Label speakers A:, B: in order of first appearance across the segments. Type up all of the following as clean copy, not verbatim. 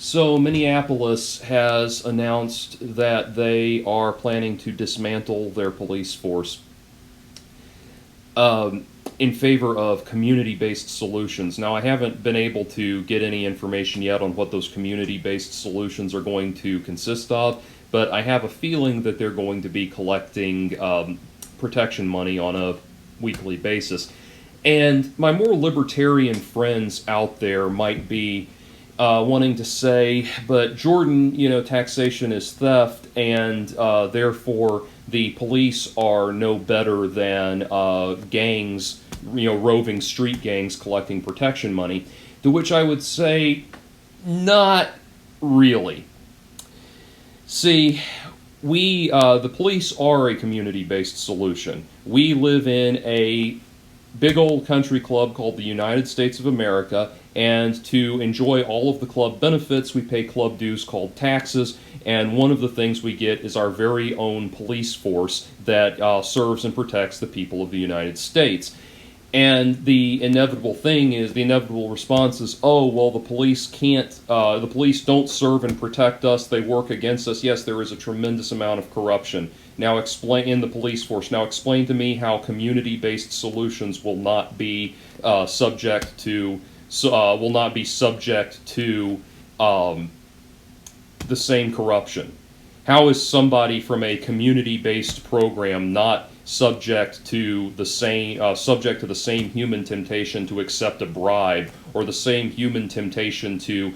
A: So Minneapolis has announced that they are planning to dismantle their police force in favor of community-based solutions. Now, I haven't been able to get any information yet on what those community-based solutions are going to consist of, but I have a feeling that they're going to be collecting protection money on a weekly basis. And my more libertarian friends out there might be wanting to say, but Jordan, taxation is theft, and therefore the police are no better than gangs, roving street gangs collecting protection money. To which I would say, not really. See, the police are a community-based solution. We live in a big old country club called the United States of America, and to enjoy all of the club benefits, we pay club dues called taxes, and one of the things we get is our very own police force that serves and protects the people of the United States. And the inevitable response is, oh, well, the police don't serve and protect us, they work against us. Yes, there is a tremendous amount of corruption. Now explain in the police force. Now explain to me how community-based solutions will not be subject to the same corruption. How is somebody from a community-based program not subject to the same human temptation to accept a bribe, or the same human temptation to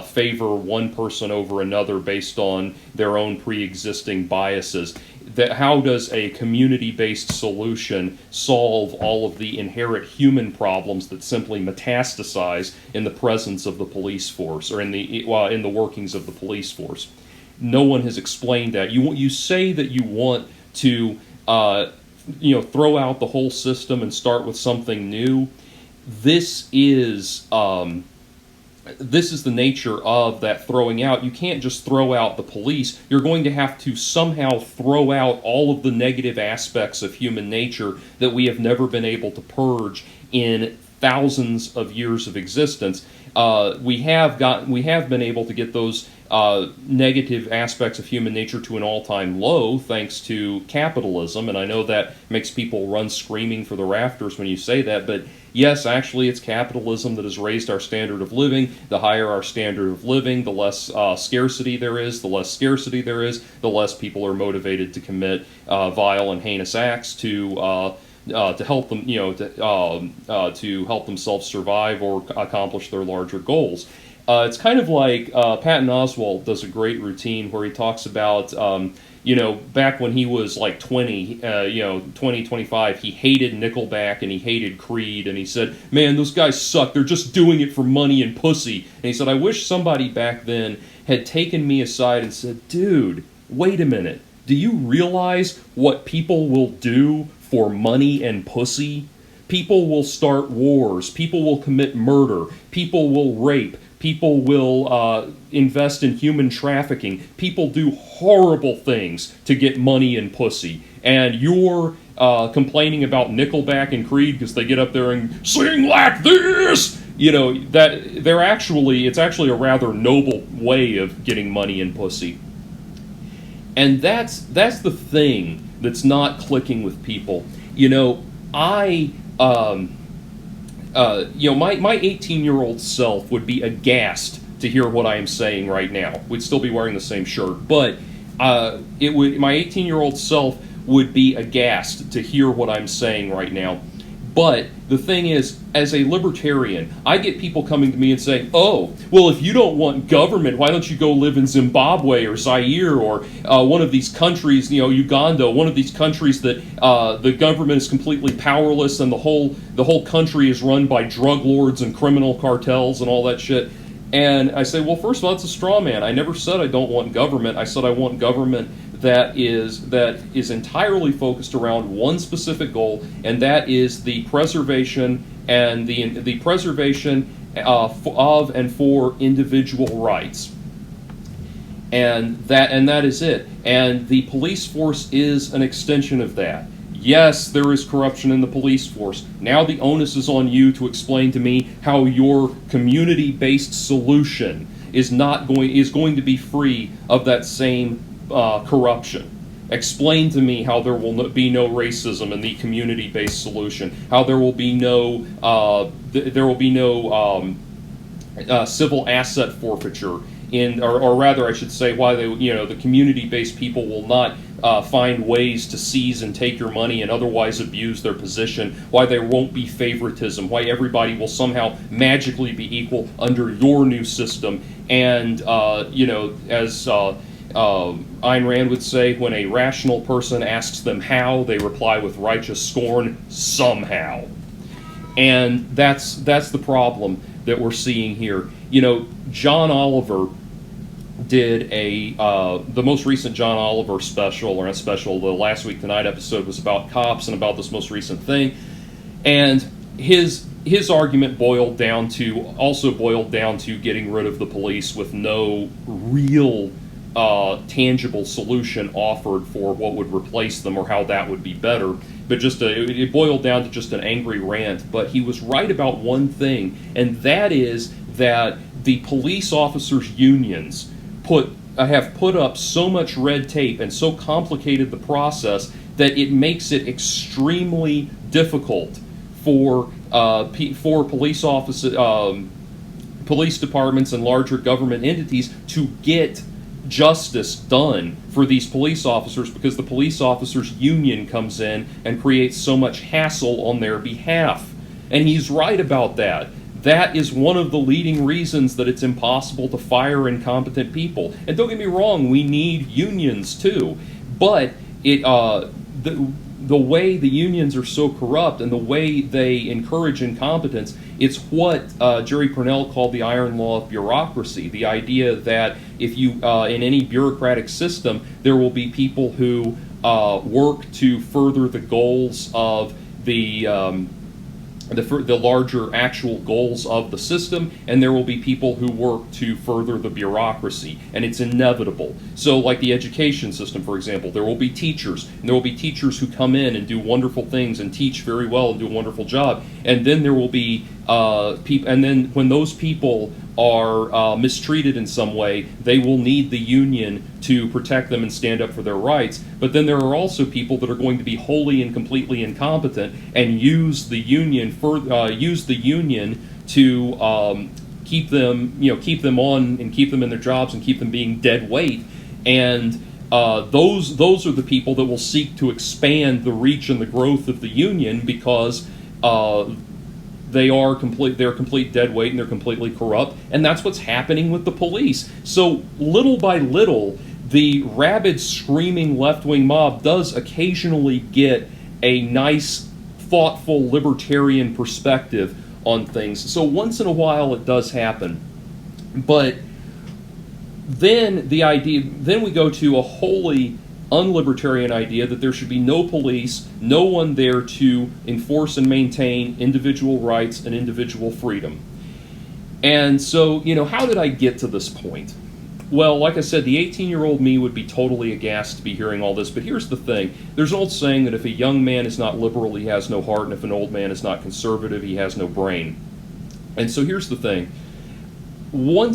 A: favor one person over another based on their own pre-existing biases? How does a community-based solution solve all of the inherent human problems that simply metastasize in the presence of the police force, or in the workings of the police force? No one has explained that. You say that you want to throw out the whole system and start with something new. This is the nature of that throwing out. You can't just throw out the police. You're going to have to somehow throw out all of the negative aspects of human nature that we have never been able to purge in thousands of years of existence. We have been able to get those negative aspects of human nature to an all-time low thanks to capitalism, and I know that makes people run screaming for the rafters when you say that, but yes, actually it's capitalism that has raised our standard of living. The higher our standard of living, the less scarcity there is. The less scarcity there is, the less people are motivated to commit vile and heinous acts to help them, to help themselves survive or accomplish their larger goals. It's kind of like Patton Oswalt does a great routine where he talks about, back when he was like 20, 25, he hated Nickelback and he hated Creed, and he said, man, those guys suck, they're just doing it for money and pussy. And he said, I wish somebody back then had taken me aside and said, dude, wait a minute, do you realize what people will do for money and pussy? People will start wars, people will commit murder, people will rape, people will invest in human trafficking. People do horrible things to get money and pussy. And you're complaining about Nickelback and Creed because they get up there and sing like this. It's actually a rather noble way of getting money and pussy. And that's the thing that's not clicking with people. My 18-year-old self would be aghast to hear what I am saying right now. We'd still be wearing the same shirt, but my 18-year-old self would be aghast to hear what I'm saying right now. But the thing is, as a libertarian, I get people coming to me and saying, oh, well, if you don't want government, why don't you go live in Zimbabwe or Zaire or one of these countries, Uganda, one of these countries that the government is completely powerless and the whole country is run by drug lords and criminal cartels and all that shit. And I say, well, first of all, it's a straw man. I never said I don't want government. I said I want government that is entirely focused around one specific goal, and that is the preservation and the preservation of and for individual rights. And that is it. And the police force is an extension of that. Yes, there is corruption in the police force. Now the onus is on you to explain to me how your community-based solution is going to be free of that same corruption. Explain to me how there will be no racism in the community-based solution. How there will be no civil asset forfeiture or rather, I should say, why the community-based people will not find ways to seize and take your money and otherwise abuse their position. Why there won't be favoritism. Why everybody will somehow magically be equal under your new system. And as Ayn Rand would say, when a rational person asks them how, they reply with righteous scorn, somehow. And that's the problem that we're seeing here. John Oliver did the most recent John Oliver special, or not special, the Last Week Tonight episode was about cops and about this most recent thing. And his argument boiled down to getting rid of the police with no real tangible solution offered for what would replace them or how that would be better. But it boiled down to just an angry rant. But he was right about one thing, and that is that the police officers' unions have put up so much red tape and so complicated the process that it makes it extremely difficult for police departments and larger government entities to get justice done for these police officers, because the police officers union comes in and creates so much hassle on their behalf. And he's right about that. That is one of the leading reasons that it's impossible to fire incompetent people. And don't get me wrong, we need unions too, but the way the unions are so corrupt and the way they encourage incompetence, it's what Jerry Pournelle called the iron law of bureaucracy. The idea that if you, in any bureaucratic system, there will be people who work to further the goals of the larger actual goals of the system, and there will be people who work to further the bureaucracy, and it's inevitable. So like the education system, for example, there will be teachers, and there will be teachers who come in and do wonderful things and teach very well and do a wonderful job, and then there will be people, and then when those people are mistreated in some way, they will need the union to protect them and stand up for their rights. But then there are also people that are going to be wholly and completely incompetent and use the union to keep them on and keep them in their jobs and keep them being dead weight. And those are the people that will seek to expand the reach and the growth of the union, because they're complete dead weight and they're completely corrupt, and that's what's happening with the police. So little by little, the rabid, screaming left-wing mob does occasionally get a nice, thoughtful, libertarian perspective on things. So once in a while it does happen. But then we go to a wholly unlibertarian idea that there should be no police, no one there to enforce and maintain individual rights and individual freedom. And so, how did I get to this point? Well, like I said, the 18-year-old me would be totally aghast to be hearing all this, but here's the thing. There's an old saying that if a young man is not liberal, he has no heart, and if an old man is not conservative, he has no brain. And so here's the thing. What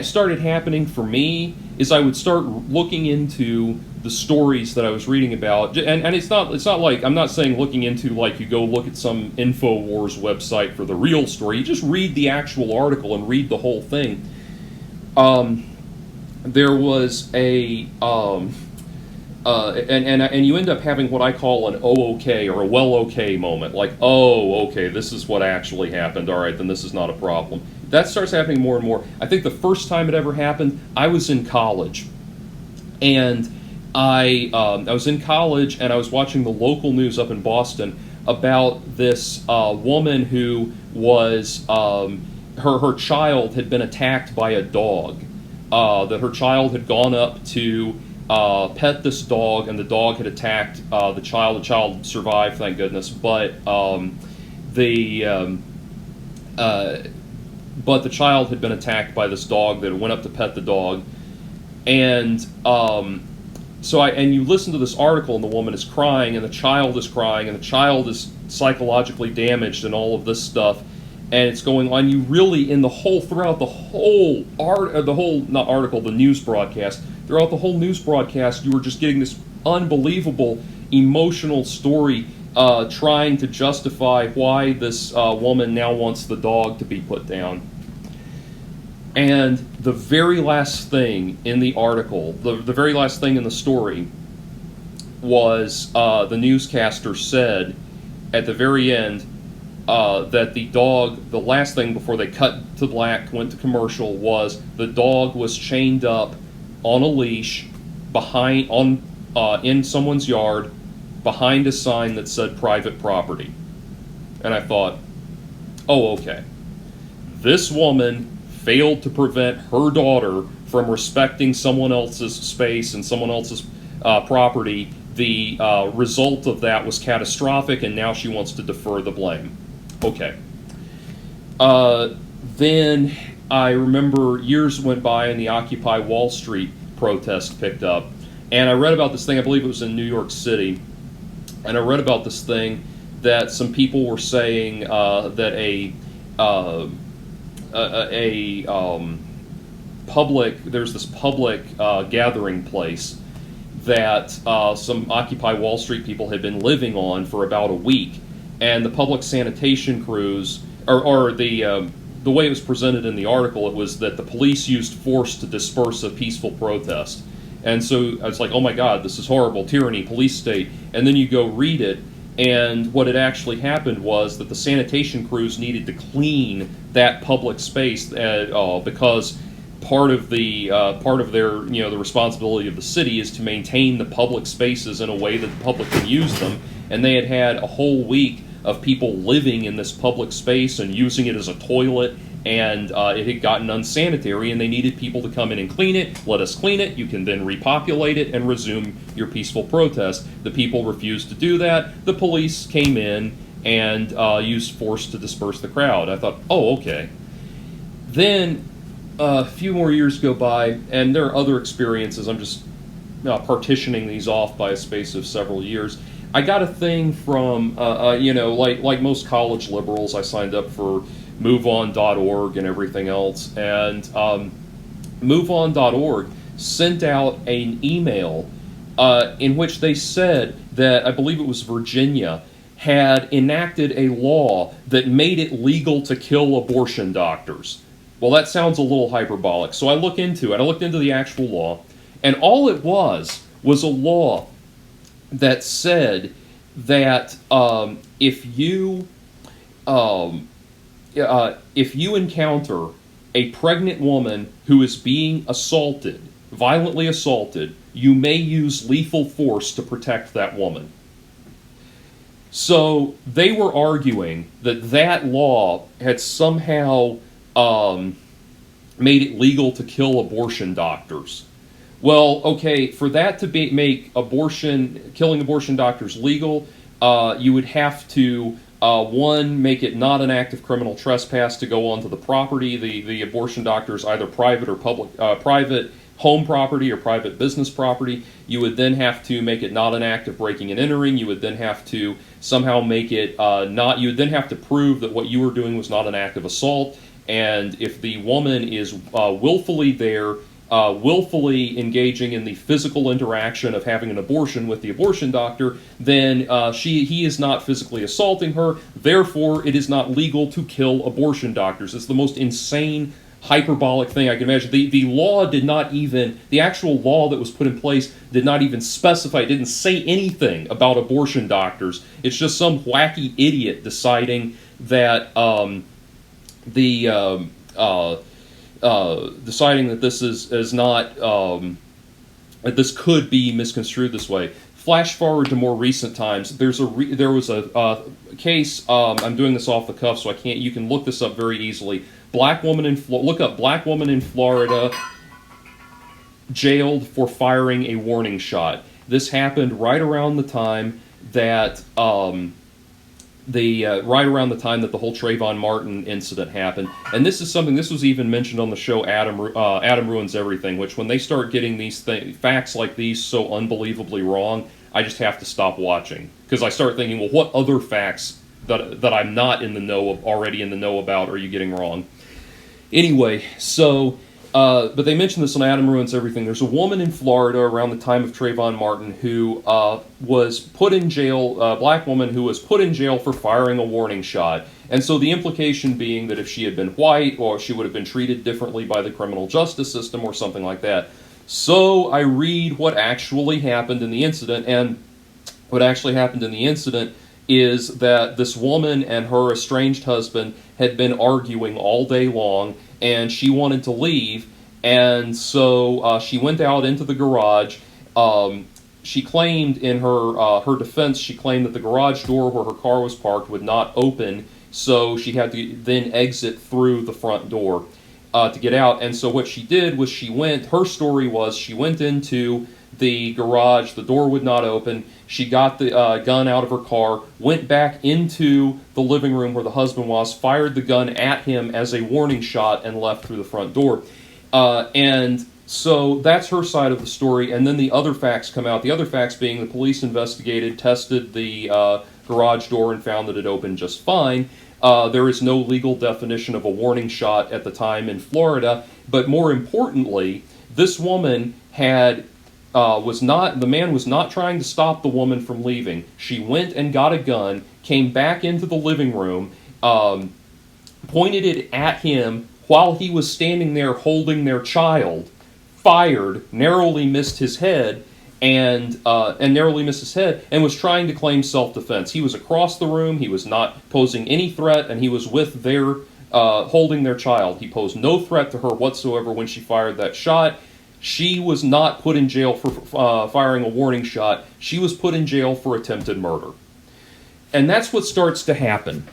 A: started happening for me is I would start looking into the stories that I was reading about, and it's not like, I'm not saying looking into like you go look at some InfoWars website for the real story. You just read the actual article and read the whole thing. There was and you end up having what I call an okay or a well okay moment, like, oh, okay, this is what actually happened. All right, then this is not a problem. That starts happening more and more. I think the first time it ever happened, I was in college, and I was in college and I was watching the local news up in Boston about this woman who was her child had been attacked by a dog. That her child had gone up to pet this dog, and the dog had attacked the child. The child survived, thank goodness, but the child had been attacked by this dog that went up to pet the dog. And you listen to this article, and the woman is crying, and the child is crying, and the child is psychologically damaged and all of this stuff. and it's going on. You really, in the whole, throughout the whole the news broadcast, throughout the whole news broadcast, you were just getting this unbelievable emotional story trying to justify why this woman now wants the dog to be put down. And the very last thing in the article, the very last thing in the story, was the newscaster said at the very end that the dog, the last thing before they cut to black, went to commercial, was the dog was chained up on a leash in someone's yard behind a sign that said private property. And I thought, oh, okay. This woman failed to prevent her daughter from respecting someone else's space and someone else's property. The result of that was catastrophic, and now she wants to defer the blame. Okay. Then I remember years went by and the Occupy Wall Street protest picked up. And I read about this thing, I believe it was in New York City, and I read about this thing that some people were saying that there's this public gathering place that some Occupy Wall Street people had been living on for about a week, and the public sanitation crews, or the way it was presented in the article, it was that the police used force to disperse a peaceful protest. And so I was like, oh my God, this is horrible, tyranny, police state. And then you go read it, and what had actually happened was that the sanitation crews needed to clean that public space because part of their, the responsibility of the city is to maintain the public spaces in a way that the public can use them. And they had a whole week of people living in this public space and using it as a toilet, and it had gotten unsanitary, and they needed people to come in and clean it. Let us clean it. You can then repopulate it and resume your peaceful protest. The people refused to do that. The police came in and used force to disperse the crowd. I thought, oh, okay. Then a few more years go by, and there are other experiences. I'm just partitioning these off by a space of several years. I got a thing from, like most college liberals, I signed up for MoveOn.org and everything else, and MoveOn.org sent out an email in which they said that, I believe it was Virginia, had enacted a law that made it legal to kill abortion doctors. Well, that sounds a little hyperbolic, so I looked into it. I looked into the actual law, and all it was a law that said that if you encounter a pregnant woman who is being assaulted, violently assaulted, you may use lethal force to protect that woman. So they were arguing that that law had somehow made it legal to kill abortion doctors. Well, okay, for that to make killing abortion doctors legal, you would have to, one, make it not an act of criminal trespass to go onto the property. The abortion doctor's either private or public, private home property or private business property. You would then have to make it not an act of breaking and entering. You would then have to somehow make it you would then have to prove that what you were doing was not an act of assault. And if the woman is willfully there, willfully engaging in the physical interaction of having an abortion with the abortion doctor, then he is not physically assaulting her. Therefore, it is not legal to kill abortion doctors. It's the most insane, hyperbolic thing I can imagine. The law did not even, the actual law that was put in place did not even specify, it didn't say anything about abortion doctors. It's just some wacky idiot deciding that deciding that this is not that this could be misconstrued this way. Flash forward to more recent times. There was a case. I'm doing this off the cuff, so I can't. You can look this up very easily. Look up black woman in Florida jailed for firing a warning shot. This happened right around the time that the whole Trayvon Martin incident happened. And this was even mentioned on the show Adam Ruins Everything, which when they start getting these facts like these so unbelievably wrong, I just have to stop watching. Because I start thinking, well, what other facts that I'm not in the know already in the know about are you getting wrong? Anyway, so but they mentioned this on Adam Ruins Everything. There's a woman in Florida around the time of Trayvon Martin who was put in jail, a black woman who was put in jail for firing a warning shot. And so the implication being that if she had been white, or she would have been treated differently by the criminal justice system or something like that. So I read what actually happened in the incident, and what actually happened in the incident is that this woman and her estranged husband had been arguing all day long, and she wanted to leave, and so she went out into the garage. She claimed in her defense, she claimed that the garage door where her car was parked would not open, so she had to then exit through the front door to get out. And so what she did was her story was she went into the garage, the door would not open, she got the gun out of her car, went back into the living room where the husband was, fired the gun at him as a warning shot, and left through the front door. And so that's her side of the story, and then the other facts come out. The other facts being the police investigated, tested the garage door, and found that it opened just fine. There is no legal definition of a warning shot at the time in Florida, but more importantly, this woman the man was not trying to stop the woman from leaving. She went and got a gun, came back into the living room, pointed it at him while he was standing there holding their child, fired, narrowly missed his head, and was trying to claim self-defense. He was across the room, he was not posing any threat, and he was with their holding their child. He posed no threat to her whatsoever when she fired that shot. She was not put in jail for firing a warning shot. She was put in jail for attempted murder. And that's what starts to happen.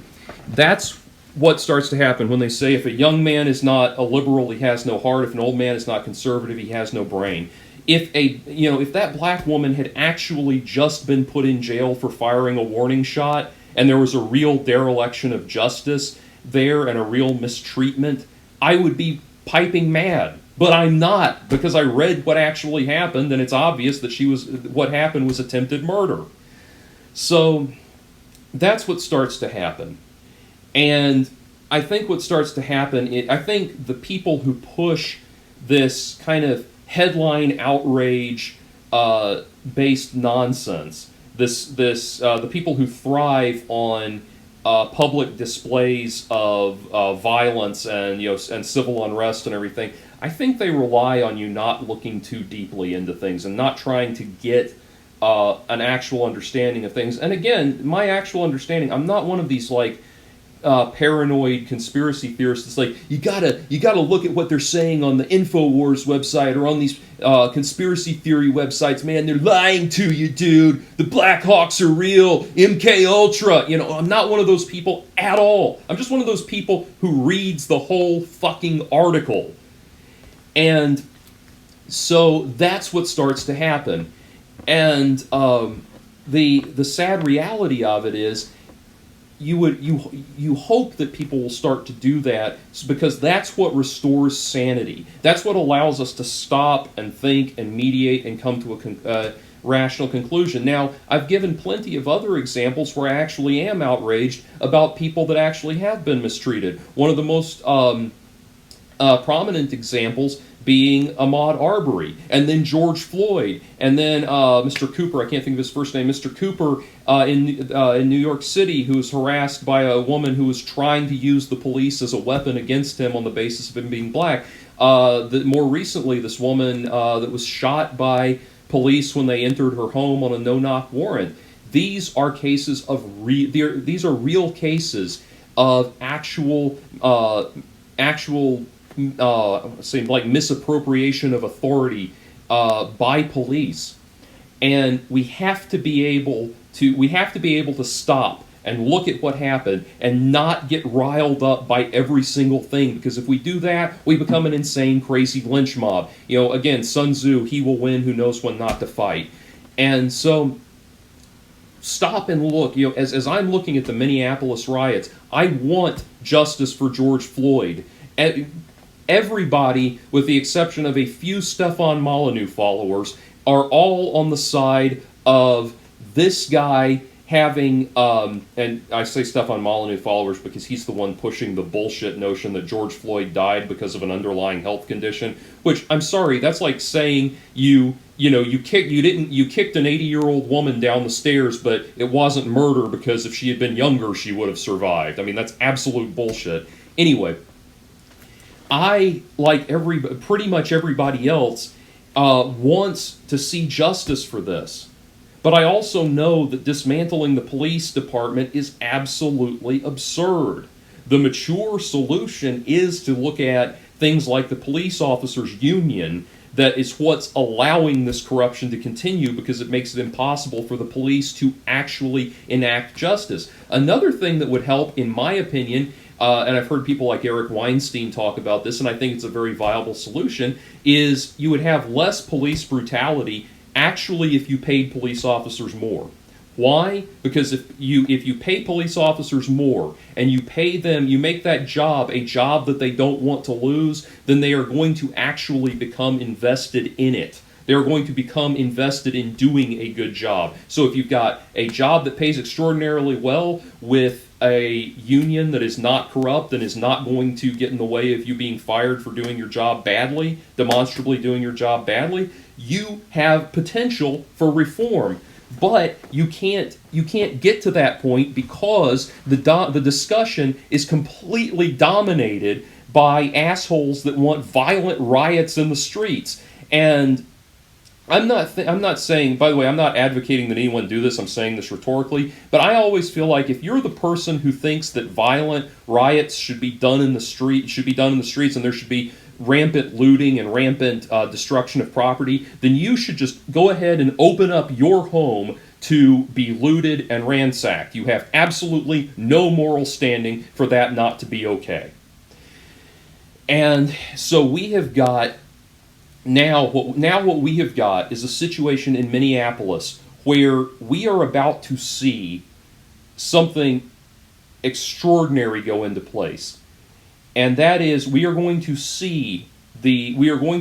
A: That's what starts to happen when they say if a young man is not a liberal, he has no heart. If an old man is not conservative, he has no brain. If that black woman had actually just been put in jail for firing a warning shot, and there was a real dereliction of justice there and a real mistreatment, I would be piping mad. But I'm not, because I read what actually happened, and it's obvious that what happened was attempted murder. So that's what starts to happen. And I think what starts to happen, I think the people who push this kind of headline outrage based nonsense, the people who thrive on public displays of violence and civil unrest and everything, I think they rely on you not looking too deeply into things and not trying to get an actual understanding of things. And again, my actual understanding, I'm not one of these paranoid conspiracy theorists. It's like you gotta look at what they're saying on the InfoWars website or on these conspiracy theory websites. Man, they're lying to you, dude. The Black Hawks are real. MK Ultra. I'm not one of those people at all. I'm just one of those people who reads the whole fucking article. And so that's what starts to happen. And the sad reality of it is you hope that people will start to do that, because that's what restores sanity. That's what allows us to stop and think and mediate and come to a rational conclusion. Now, I've given plenty of other examples where I actually am outraged about people that actually have been mistreated. One of the most prominent examples being Ahmaud Arbery, and then George Floyd, and then Mr. Cooper, I can't think of his first name, Mr. Cooper in New York City, who was harassed by a woman who was trying to use the police as a weapon against him on the basis of him being black. More recently, this woman that was shot by police when they entered her home on a no-knock warrant. These are cases of these are real cases of actual misappropriation of authority by police, and we have to be able to stop and look at what happened and not get riled up by every single thing, because if we do that, we become an insane, crazy lynch mob. Again, Sun Tzu, he will win who knows when not to fight. And so stop and look. As I'm looking at the Minneapolis riots, I want justice for George Floyd. Everybody, with the exception of a few Stefan Molyneux followers, are all on the side of this guy having, and I say Stefan Molyneux followers because he's the one pushing the bullshit notion that George Floyd died because of an underlying health condition, which, I'm sorry, that's like saying you kicked an 80-year-old woman down the stairs, but it wasn't murder because if she had been younger, she would have survived. I mean, that's absolute bullshit. Anyway, I, like pretty much everybody else, wants to see justice for this. But I also know that dismantling the police department is absolutely absurd. The mature solution is to look at things like the police officers' union, that is what's allowing this corruption to continue because it makes it impossible for the police to actually enact justice. Another thing that would help, in my opinion, and I've heard people like Eric Weinstein talk about this, and I think it's a very viable solution, is you would have less police brutality actually if you paid police officers more. Why? Because if you pay police officers more and you pay them, you make that job a job that they don't want to lose, then they are going to actually become invested in it. They're going to become invested in doing a good job. So if you've got a job that pays extraordinarily well with a union that is not corrupt and is not going to get in the way of you being fired for doing your job badly, demonstrably doing your job badly, you have potential for reform. But you can't get to that point because the discussion is completely dominated by assholes that want violent riots in the streets. And I'm not saying, by the way, I'm not advocating that anyone do this, I'm saying this rhetorically, but I always feel like if you're the person who thinks that violent riots should be done in the streets and there should be rampant looting and rampant destruction of property, then you should just go ahead and open up your home to be looted and ransacked. You have absolutely no moral standing for that not to be okay. And so we have got what we have got is a situation in Minneapolis where we are about to see something extraordinary go into place. And that is, we are going to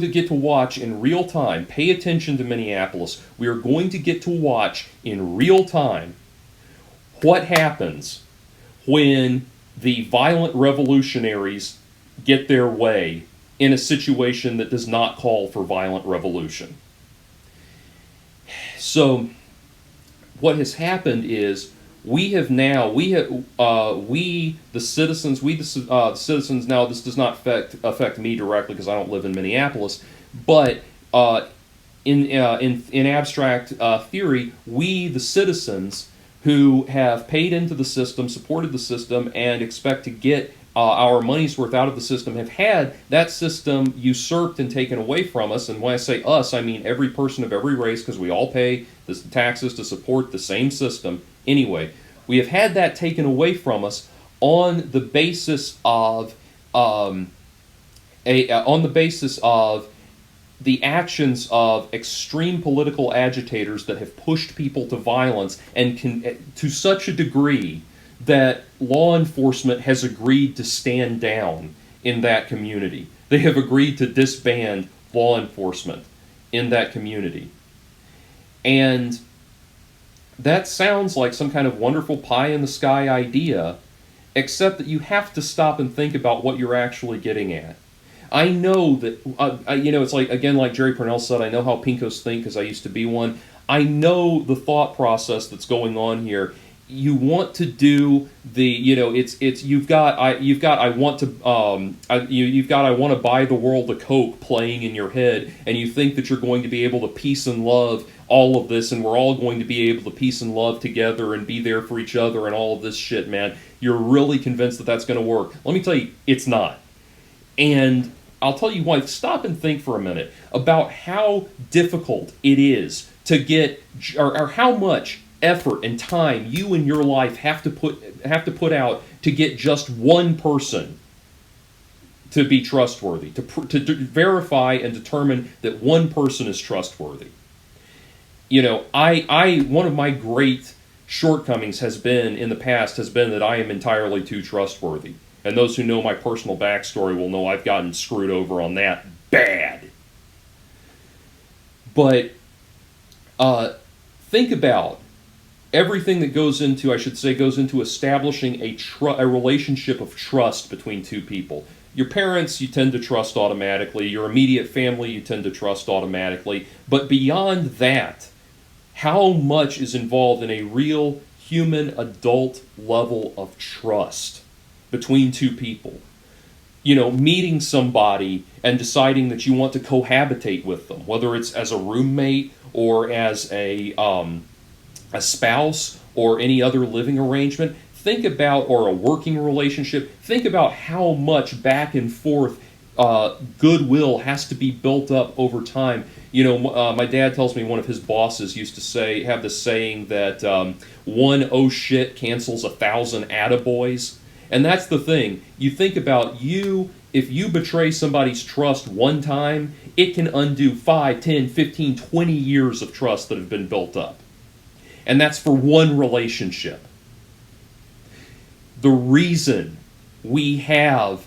A: get to watch in real time, pay attention to Minneapolis, we are going to get to watch in real time what happens when the violent revolutionaries get their way in a situation that does not call for violent revolution. So, what has happened is, the citizens, now this does not affect me directly because I don't live in Minneapolis, but in abstract theory, we, the citizens who have paid into the system, supported the system, and expect to get our money's worth out of the system, have had that system usurped and taken away from us. And when I say us, I mean every person of every race, because we all pay the taxes to support the same system. Anyway, we have had that taken away from us on the basis of the actions of extreme political agitators that have pushed people to violence, and to such a degree that law enforcement has agreed to stand down in that community. They have agreed to disband law enforcement in that community. And that sounds like some kind of wonderful pie-in-the-sky idea, except that you have to stop and think about what you're actually getting at. I know that, it's like, again, like Jerry Purnell said, I know how Pinkos think because I used to be one. I know the thought process that's going on here. You want to do I want to buy the world a Coke playing in your head, and you think that you're going to be able to peace and love all of this, and we're all going to be able to peace and love together and be there for each other and all of this shit, man. You're really convinced that that's going to work. Let me tell you, it's not. And I'll tell you why. Stop and think for a minute about how difficult it is to get, or how much effort and time you in your life have to put out to get just one person to be trustworthy, to verify and determine that one person is trustworthy. One of my great shortcomings in the past has been that I am entirely too trustworthy. And those who know my personal backstory will know I've gotten screwed over on that bad. But think about everything that goes into, I should say, goes into establishing a relationship of trust between two people. Your parents, you tend to trust automatically. Your immediate family, you tend to trust automatically. But beyond that, how much is involved in a real human adult level of trust between two people? You know, meeting somebody and deciding that you want to cohabitate with them, whether it's as a roommate or as a spouse or any other living arrangement. Think about, or a working relationship, think about how much back and forth goodwill has to be built up over time. You know, my dad tells me one of his bosses used to have this saying that one oh shit cancels 1,000 attaboys. And that's the thing. You think about if you betray somebody's trust one time, it can undo 5, 10, 15, 20 years of trust that have been built up. And that's for one relationship. The reason we have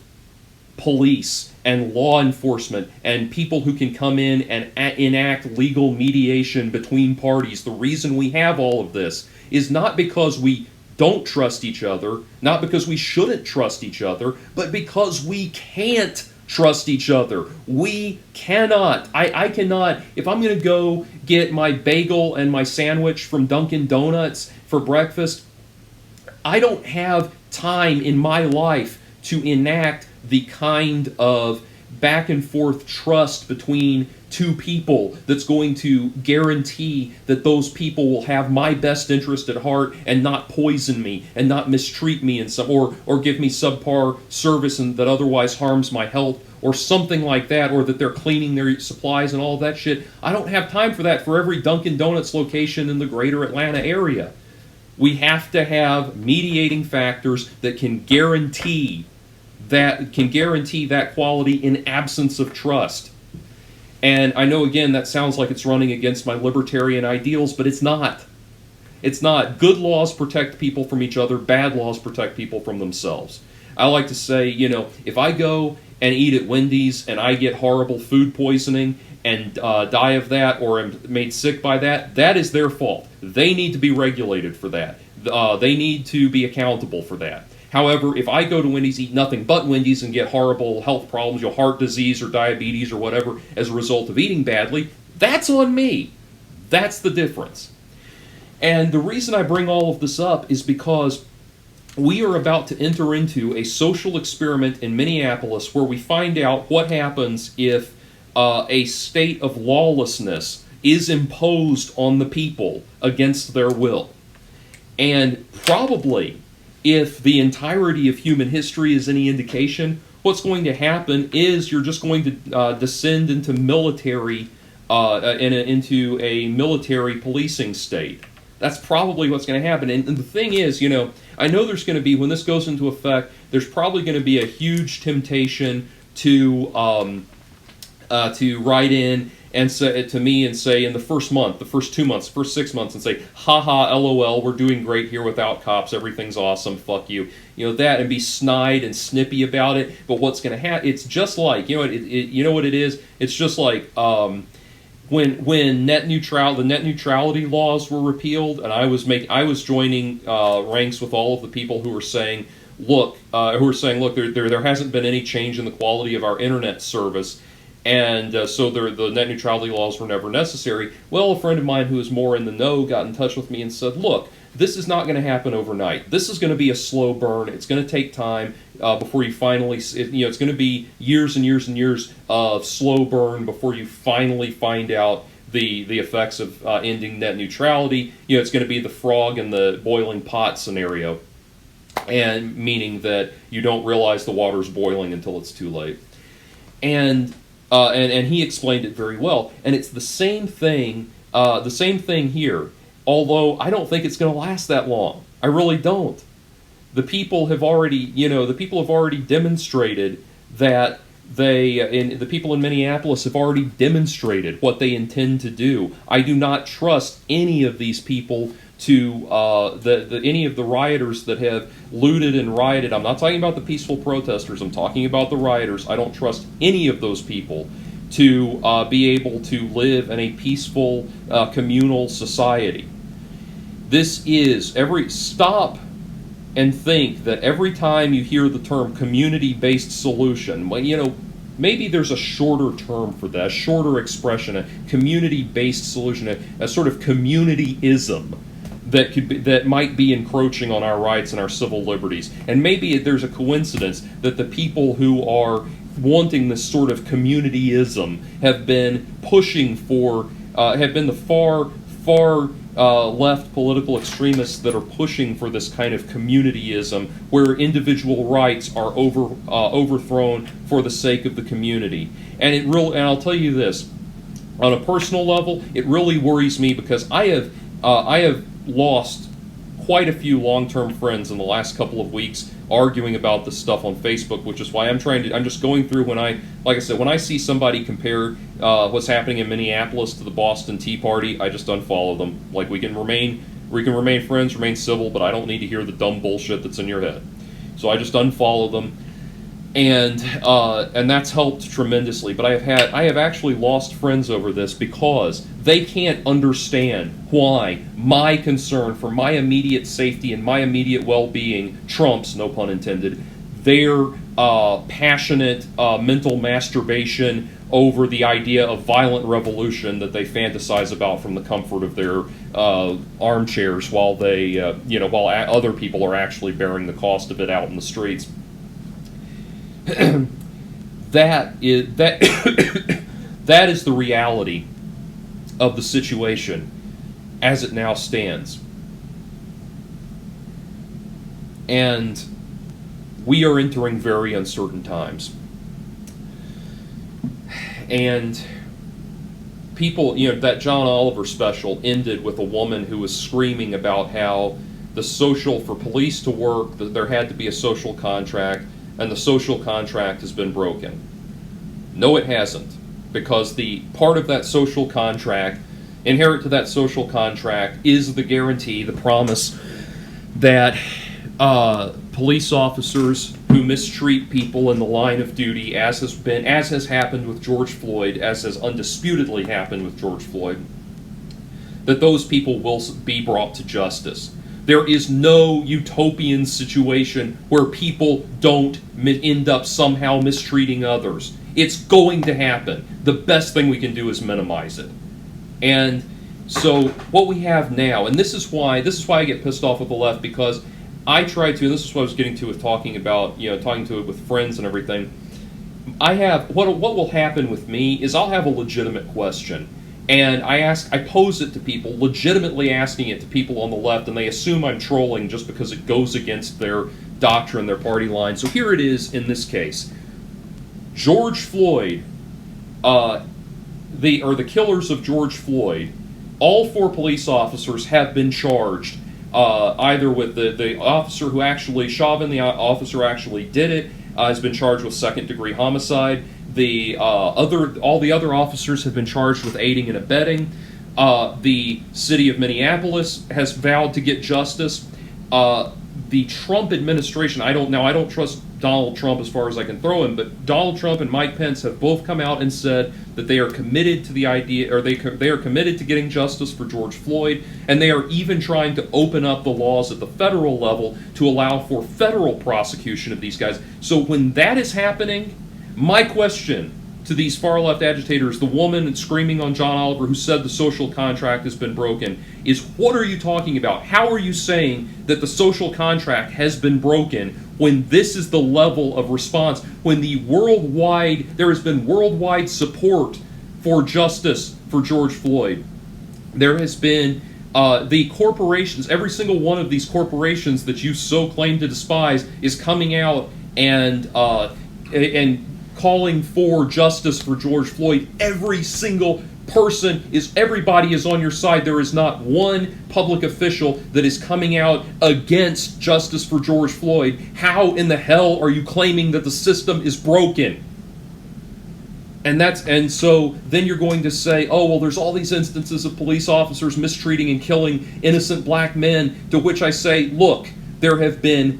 A: police and law enforcement and people who can come in and enact legal mediation between parties, the reason we have all of this is not because we don't trust each other, not because we shouldn't trust each other, but because we can't trust each other. We cannot. I cannot. If I'm going to go get my bagel and my sandwich from Dunkin' Donuts for breakfast, I don't have time in my life to enact the kind of back and forth trust between two people that's going to guarantee that those people will have my best interest at heart and not poison me and not mistreat me in some or give me subpar service and that otherwise harms my health or something like that, or that they're cleaning their supplies and all that shit. I don't have time for that for every Dunkin' Donuts location in the greater Atlanta area. We have to have mediating factors that can guarantee that quality in absence of trust. And I know, again, that sounds like it's running against my libertarian ideals, but it's not. It's not. Good laws protect people from each other. Bad laws protect people from themselves. I like to say, you know, if I go and eat at Wendy's and I get horrible food poisoning and die of that or am made sick by that, that is their fault. They need to be regulated for that. They need to be accountable for that. However, if I go to Wendy's, eat nothing but Wendy's, and get horrible health problems, heart disease or diabetes or whatever as a result of eating badly, that's on me. That's the difference. And the reason I bring all of this up is because we are about to enter into a social experiment in Minneapolis where we find out what happens if a state of lawlessness is imposed on the people against their will. And probably, if the entirety of human history is any indication, what's going to happen is you're just going to descend into into a military policing state. That's probably what's going to happen. And the thing is, you know, I know there's going to be, when this goes into effect, there's probably going to be a huge temptation to write in and say to me and say in the first month, the first 2 months, first 6 months, and say, haha, LOL, we're doing great here without cops, everything's awesome, fuck you. You know, that, and be snide and snippy about it. But what's going to happen, it's just like, you know, you know what it is? It's just like when the net neutrality laws were repealed, and I was joining ranks with all of the people who were saying, look, there hasn't been any change in the quality of our internet service. And so the net neutrality laws were never necessary. Well, a friend of mine who is more in the know got in touch with me and said, look, this is not going to happen overnight. This is going to be a slow burn. It's going to take time before you finally, it's going to be years and years and years of slow burn before you finally find out the effects of ending net neutrality. You know, it's going to be the frog in the boiling pot scenario, and meaning that you don't realize the water's boiling until it's too late. And he explained it very well. And it's the same thing here. Although I don't think it's going to last that long. I really don't. The people have already demonstrated that the people in Minneapolis have already demonstrated what they intend to do. I do not trust any of these people to any of the rioters that have looted and rioted. I'm not talking about the peaceful protesters. I'm talking about the rioters. I don't trust any of those people to be able to live in a peaceful communal society. Stop and think that every time you hear the term community-based solution, well, maybe there's a shorter term for that, a shorter expression, a community-based solution, a sort of communityism that might be encroaching on our rights and our civil liberties. And maybe there's a coincidence that the people who are wanting this sort of communityism have been pushing for, have been the far left political extremists that are pushing for this kind of communityism, where individual rights are overthrown for the sake of the community. And I'll tell you this, on a personal level, it really worries me, because I have lost quite a few long-term friends in the last couple of weeks arguing about this stuff on Facebook, which is why I'm just going through, when I see somebody compare what's happening in Minneapolis to the Boston Tea Party, I just unfollow them. Like, we can remain friends, remain civil, but I don't need to hear the dumb bullshit that's in your head. So I just unfollow them, and that's helped tremendously. But I have actually lost friends over this, because they can't understand why my concern for my immediate safety and my immediate well-being trumps, no pun intended, their passionate mental masturbation over the idea of violent revolution that they fantasize about from the comfort of their armchairs, while other people are actually bearing the cost of it out in the streets. That is the reality of the situation as it now stands. And we are entering very uncertain times. And people, that John Oliver special ended with a woman who was screaming about how for police to work, that there had to be a social contract, and the social contract has been broken. No, it hasn't, because the part of that social contract, inherent to that social contract, is the guarantee, the promise, that police officers who mistreat people in the line of duty, as has happened with George Floyd, as has undisputedly happened with George Floyd, that those people will be brought to justice. There is no utopian situation where people don't end up somehow mistreating others. It's going to happen. The best thing we can do is minimize it. And so what we have now, and this is why I get pissed off with the left, because I try to, and this is what I was getting to with talking to it with friends and everything. What will happen with me is I'll have a legitimate question, and I pose it to people, legitimately asking it to people on the left, and they assume I'm trolling just because it goes against their doctrine, their party line. So here it is in this case. George Floyd, the killers of George Floyd, all 4 police officers have been charged, either with the officer who actually, Chauvin, the officer who actually did it, has been charged with second-degree homicide. All the other officers have been charged with aiding and abetting. The city of Minneapolis has vowed to get justice. The Trump administration, I don't trust Donald Trump as far as I can throw him, but Donald Trump and Mike Pence have both come out and said that they are committed to the idea, or they are committed to getting justice for George Floyd, and they are even trying to open up the laws at the federal level to allow for federal prosecution of these guys. So when that is happening, my question to these far-left agitators, the woman screaming on John Oliver who said the social contract has been broken, is what are you talking about? How are you saying that the social contract has been broken when this is the level of response, when there has been worldwide support for justice for George Floyd? There has been the corporations, every single one of these corporations that you so claim to despise is coming out and calling for justice for George Floyd. Every single person everybody is on your side. There is not one public official that is coming out against justice for George Floyd. How in the hell are you claiming that the system is broken? And so then you're going to say, oh, well, there's all these instances of police officers mistreating and killing innocent black men, to which I say, look, there have been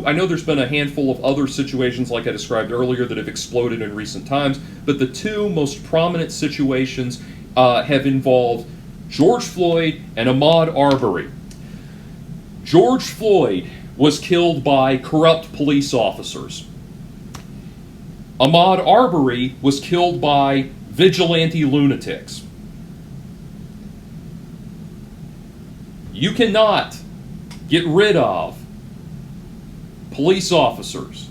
A: I know there's been a handful of other situations like I described earlier that have exploded in recent times, but the 2 most prominent situations have involved George Floyd and Ahmaud Arbery. George Floyd was killed by corrupt police officers. Ahmaud Arbery was killed by vigilante lunatics. You cannot get rid of police officers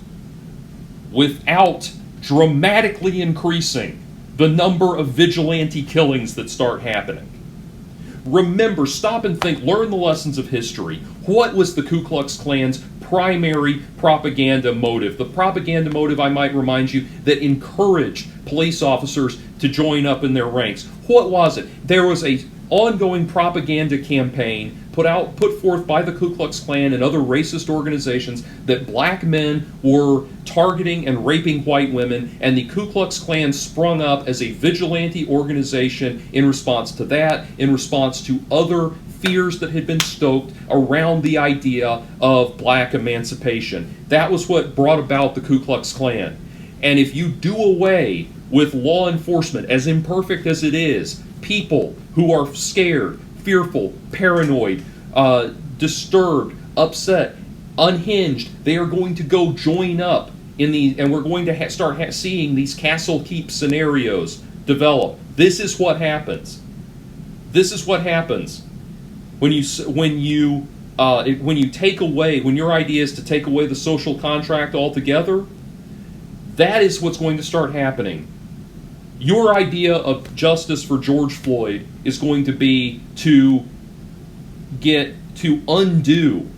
A: without dramatically increasing the number of vigilante killings that start happening. Remember, stop and think, learn the lessons of history. What was the Ku Klux Klan's primary propaganda motive? The propaganda motive, I might remind you, that encouraged police officers to join up in their ranks. What was it? There was a ongoing propaganda campaign put forth by the Ku Klux Klan and other racist organizations that black men were targeting and raping white women, and the Ku Klux Klan sprung up as a vigilante organization in response to that, in response to other fears that had been stoked around the idea of black emancipation. That was what brought about the Ku Klux Klan. And if you do away with law enforcement, as imperfect as it is, people who are scared, fearful, paranoid, disturbed, upset, unhinged, they are going to go join up in the, and we're going to start seeing these castle keep scenarios develop. This is what happens. This is what happens when you take away, when your idea is to take away the social contract altogether. That is what's going to start happening. Your idea of justice for George Floyd is going to be to undo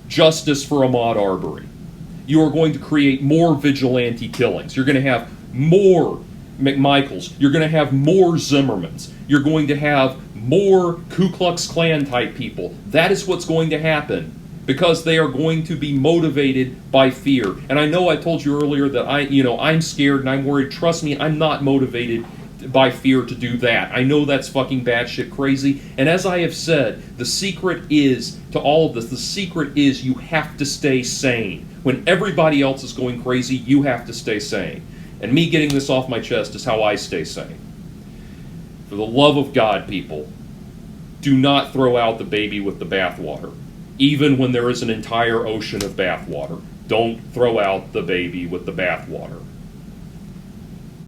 A: justice for Ahmaud Arbery. You are going to create more vigilante killings. You're going to have more McMichaels. You're going to have more Zimmermans. You're going to have more Ku Klux Klan type people. That is what's going to happen, because they are going to be motivated by fear. And I know I told you earlier that I'm scared and I'm worried. Trust me, I'm not motivated by fear to do that. I know that's fucking batshit crazy. And as I have said, the secret is, to all of this, the secret is you have to stay sane. When everybody else is going crazy, you have to stay sane. And me getting this off my chest is how I stay sane. For the love of God, people, do not throw out the baby with the bathwater. Even when there is an entire ocean of bathwater, don't throw out the baby with the bathwater.